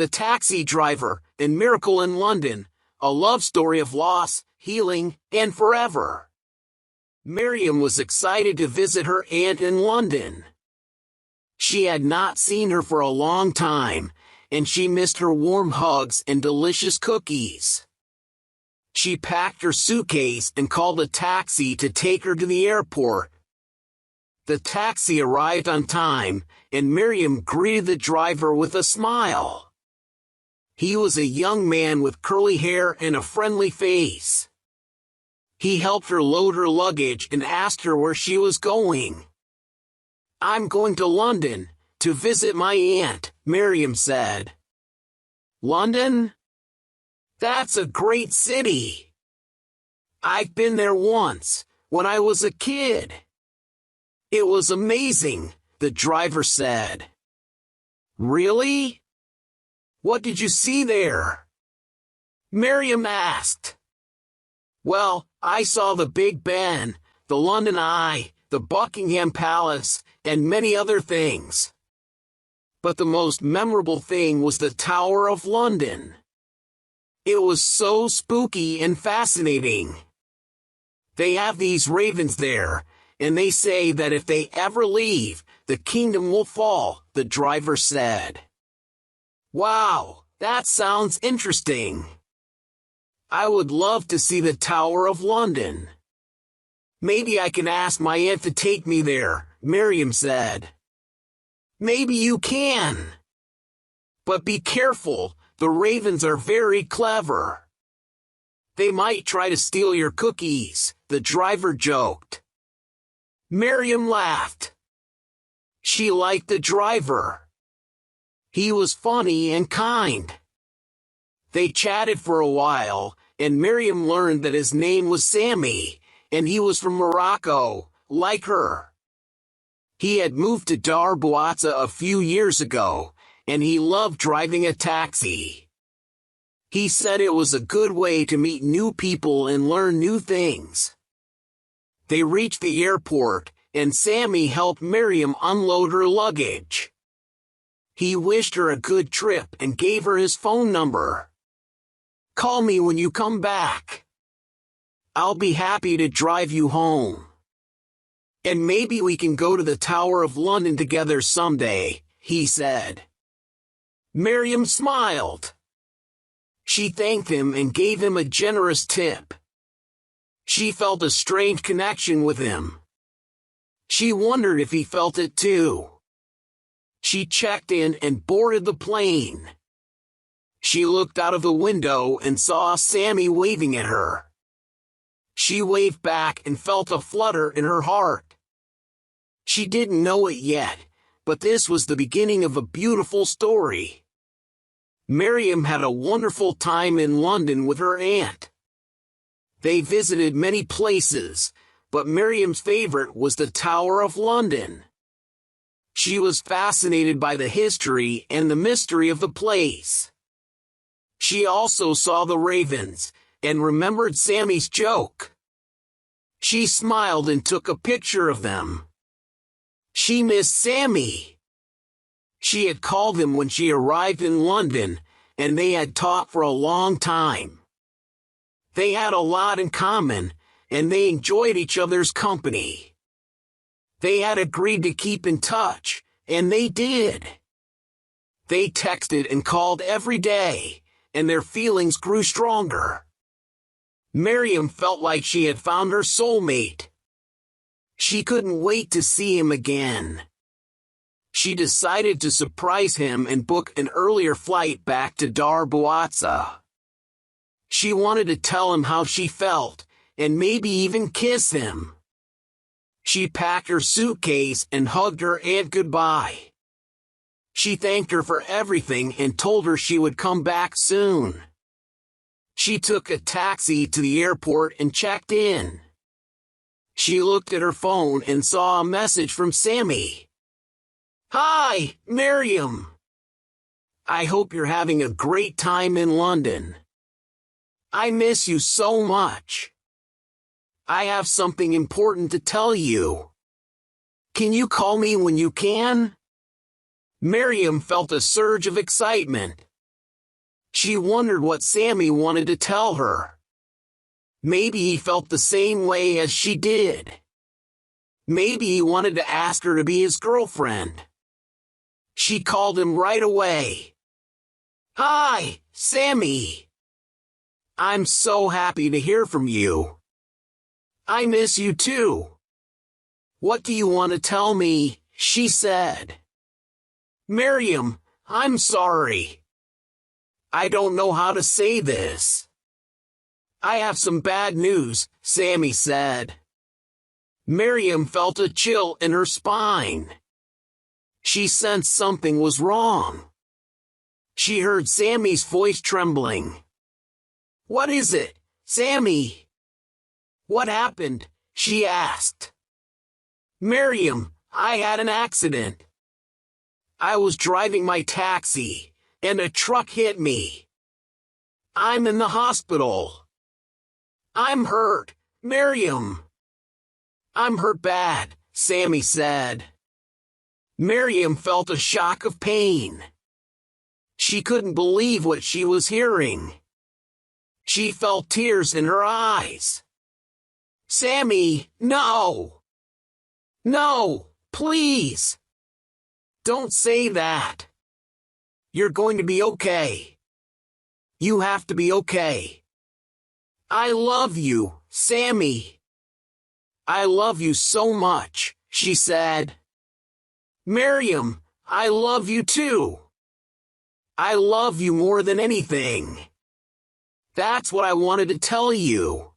The Taxi Driver, and Miracle in London, a love story of loss, healing, and forever. Miriam was excited to visit her aunt in London. She had not seen her for a long time, and she missed her warm hugs and delicious cookies. She packed her suitcase and called a taxi to take her to the airport. The taxi arrived on time, and Miriam greeted the driver with a smile. He was a young man with curly hair and a friendly face. He helped her load her luggage and asked her where she was going. "I'm going to London, to visit my aunt," Miriam said. "London? That's a great city. I've been there once, when I was a kid." "It was amazing," the driver said. "Really? What did you see there?" Miriam asked. "Well, I saw the Big Ben, the London Eye, the Buckingham Palace, and many other things. But the most memorable thing was the Tower of London. It was so spooky and fascinating. They have these ravens there, and they say that if they ever leave, the kingdom will fall," the driver said. "Wow, that sounds interesting. I would love to see the Tower of London. Maybe I can ask my aunt to take me there," Miriam said. "Maybe you can. But be careful, the ravens are very clever. They might try to steal your cookies," the driver joked. Miriam laughed. She liked the driver. He was funny and kind. They chatted for a while, and Miriam learned that his name was Sammy, and he was from Morocco, like her. He had moved to Dar Bouatsa a few years ago, and he loved driving a taxi. He said it was a good way to meet new people and learn new things. They reached the airport, and Sammy helped Miriam unload her luggage. He wished her a good trip and gave her his phone number. "Call me when you come back. I'll be happy to drive you home. And maybe we can go to the Tower of London together someday," he said. Miriam smiled. She thanked him and gave him a generous tip. She felt a strange connection with him. She wondered if he felt it too. She checked in and boarded the plane. She looked out of the window and saw Sammy waving at her. She waved back and felt a flutter in her heart. She didn't know it yet, but this was the beginning of a beautiful story. Miriam had a wonderful time in London with her aunt. They visited many places, but Miriam's favorite was the Tower of London. She was fascinated by the history and the mystery of the place. She also saw the ravens, and remembered Sammy's joke. She smiled and took a picture of them. She missed Sammy. She had called him when she arrived in London, and they had talked for a long time. They had a lot in common, and they enjoyed each other's company. They had agreed to keep in touch, and they did. They texted and called every day, and their feelings grew stronger. Miriam felt like she had found her soulmate. She couldn't wait to see him again. She decided to surprise him and book an earlier flight back to Dar Bouatsa. She wanted to tell him how she felt, and maybe even kiss him. She packed her suitcase and hugged her aunt goodbye. She thanked her for everything and told her she would come back soon. She took a taxi to the airport and checked in. She looked at her phone and saw a message from Sammy. "Hi, Miriam. I hope you're having a great time in London. I miss you so much. I have something important to tell you. Can you call me when you can?" Miriam felt a surge of excitement. She wondered what Sammy wanted to tell her. Maybe he felt the same way as she did. Maybe he wanted to ask her to be his girlfriend. She called him right away. "Hi, Sammy. I'm so happy to hear from you. I miss you too. What do you want to tell me?" she said. "Miriam, I'm sorry. I don't know how to say this. I have some bad news," Sammy said. Miriam felt a chill in her spine. She sensed something was wrong. She heard Sammy's voice trembling. "What is it, Sammy? What happened?" she asked. "Miriam, I had an accident. I was driving my taxi, and a truck hit me. I'm in the hospital. I'm hurt, Miriam. I'm hurt bad," Sammy said. Miriam felt a shock of pain. She couldn't believe what she was hearing. She felt tears in her eyes. "Sammy, no! No, please! Don't say that. You're going to be okay. You have to be okay. I love you, Sammy. I love you so much," she said. "Miriam, I love you too. I love you more than anything. That's what I wanted to tell you.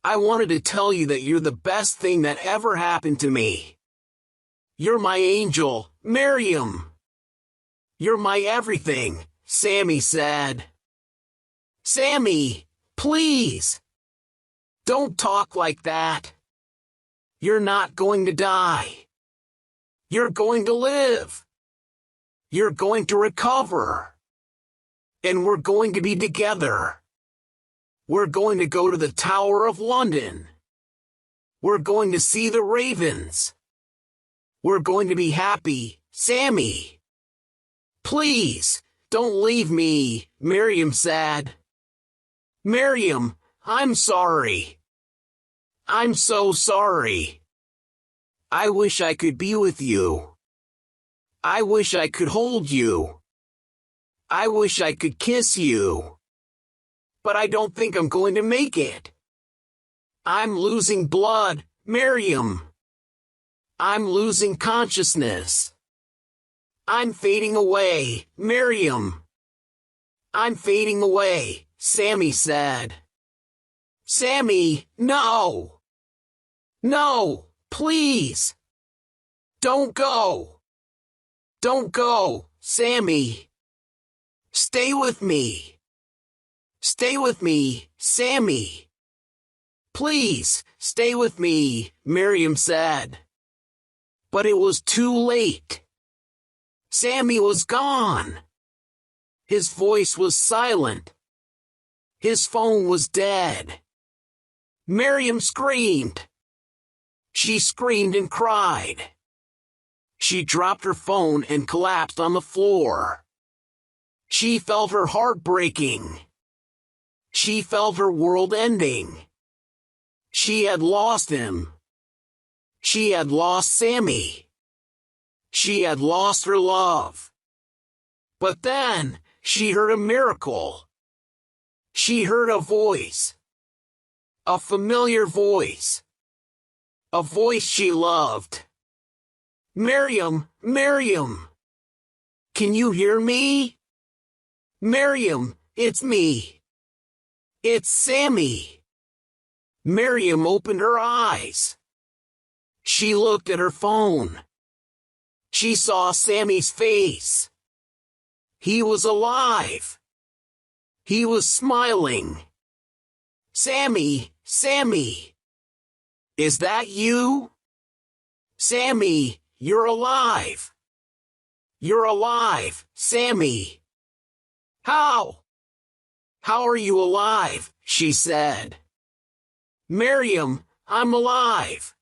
I wanted to tell you that you're the best thing that ever happened to me. You're my angel, Miriam. You're my everything," Sammy said. "Sammy, please. Don't talk like that. You're not going to die. You're going to live. You're going to recover. And we're going to be together. We're going to go to the Tower of London. We're going to see the ravens. We're going to be happy, Sammy. Please, don't leave me," Miriam said. "Miriam, I'm sorry. I'm so sorry. I wish I could be with you. I wish I could hold you. I wish I could kiss you. But I don't think I'm going to make it. I'm losing blood, Miriam. I'm losing consciousness. I'm fading away, Miriam. I'm fading away," Sammy said. "Sammy, no! No, please! Don't go! Don't go, Sammy! Stay with me! Stay with me, Sammy! Please, stay with me," Miriam said. But it was too late. Sammy was gone. His voice was silent. His phone was dead. Miriam screamed. She screamed and cried. She dropped her phone and collapsed on the floor. She felt her heart breaking. She felt her world ending. She had lost him. She had lost Sammy. She had lost her love. But then, she heard a miracle. She heard a voice. A familiar voice. A voice she loved. "Miriam, Miriam! Can you hear me? Miriam, it's me. It's Sammy." Miriam opened her eyes. She looked at her phone. She saw Sammy's face. He was alive. He was smiling. "Sammy, Sammy! Is that you? Sammy, you're alive. You're alive, Sammy. How? How are you alive?" she said. "Miriam, I'm alive.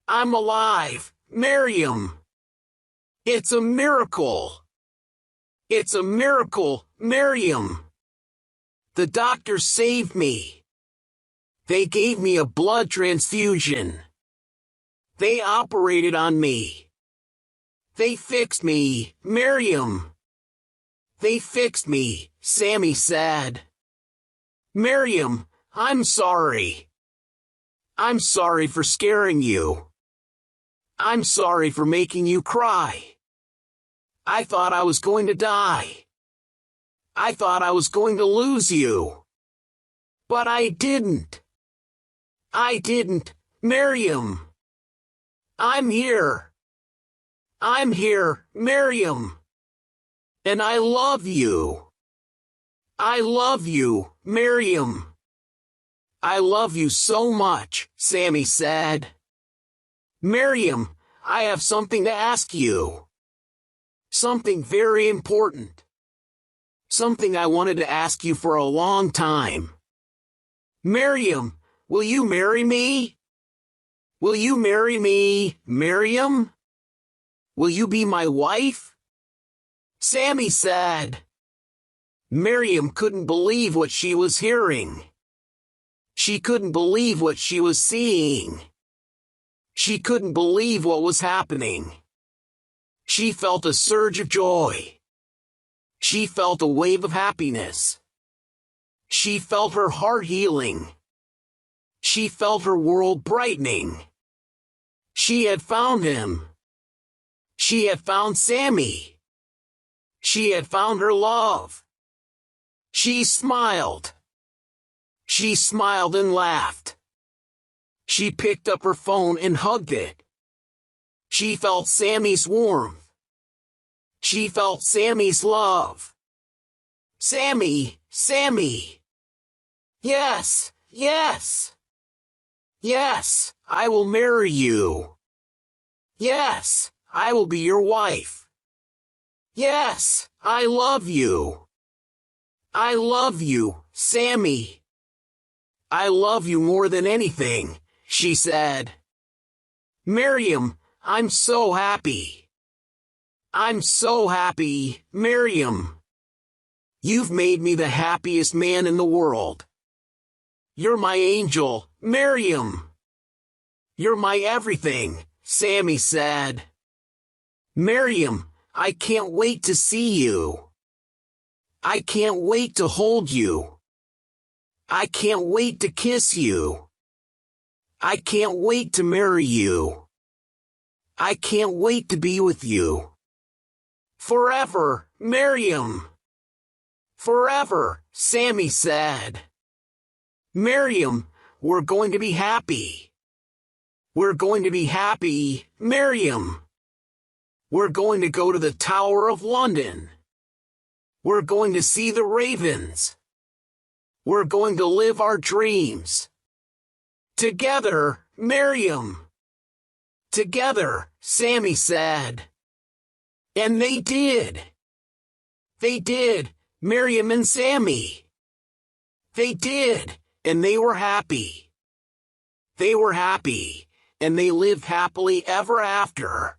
I'm alive, Miriam. It's a miracle. It's a miracle, Miriam. The doctor saved me. They gave me a blood transfusion. They operated on me. They fixed me, Miriam. They fixed me, Sammy said. Miriam, I'm sorry. I'm sorry for scaring you. I'm sorry for making you cry. I thought I was going to die. I thought I was going to lose you. But I didn't. I didn't, Miriam. I'm here. I'm here, Miriam. And I love you. I love you, Miriam. I love you so much, Sammy said. Miriam, I have something to ask you. Something very important. Something I wanted to ask you for a long time. Miriam, will you marry me? Will you marry me, Miriam? Will you be my wife? Sammy said. Miriam couldn't believe what she was hearing. She couldn't believe what she was seeing. She couldn't believe what was happening. She felt a surge of joy. She felt a wave of happiness. She felt her heart healing. She felt her world brightening. She had found him. She had found Sammy. She had found her love. She smiled. She smiled and laughed. She picked up her phone and hugged it. She felt Sammy's warmth. She felt Sammy's love. Sammy, Sammy. Yes, yes. Yes, I will marry you. Yes, I will be your wife. Yes, I love you. I love you, Sammy. I love you more than anything, she said. Miriam, I'm so happy. I'm so happy, Miriam. You've made me the happiest man in the world. You're my angel, Miriam. You're my everything, Sammy said. Miriam, I can't wait to see you. I can't wait to hold you. I can't wait to kiss you. I can't wait to marry you. I can't wait to be with you. Forever, Miriam. Forever, Sammy said. Miriam, we're going to be happy. We're going to be happy, Miriam. We're going to go to the Tower of London. We're going to see the ravens. We're going to live our dreams. Together, Miriam. Together, Sammy said. And they did. They did, Miriam and Sammy. They did, and they were happy. They were happy, and they lived happily ever after.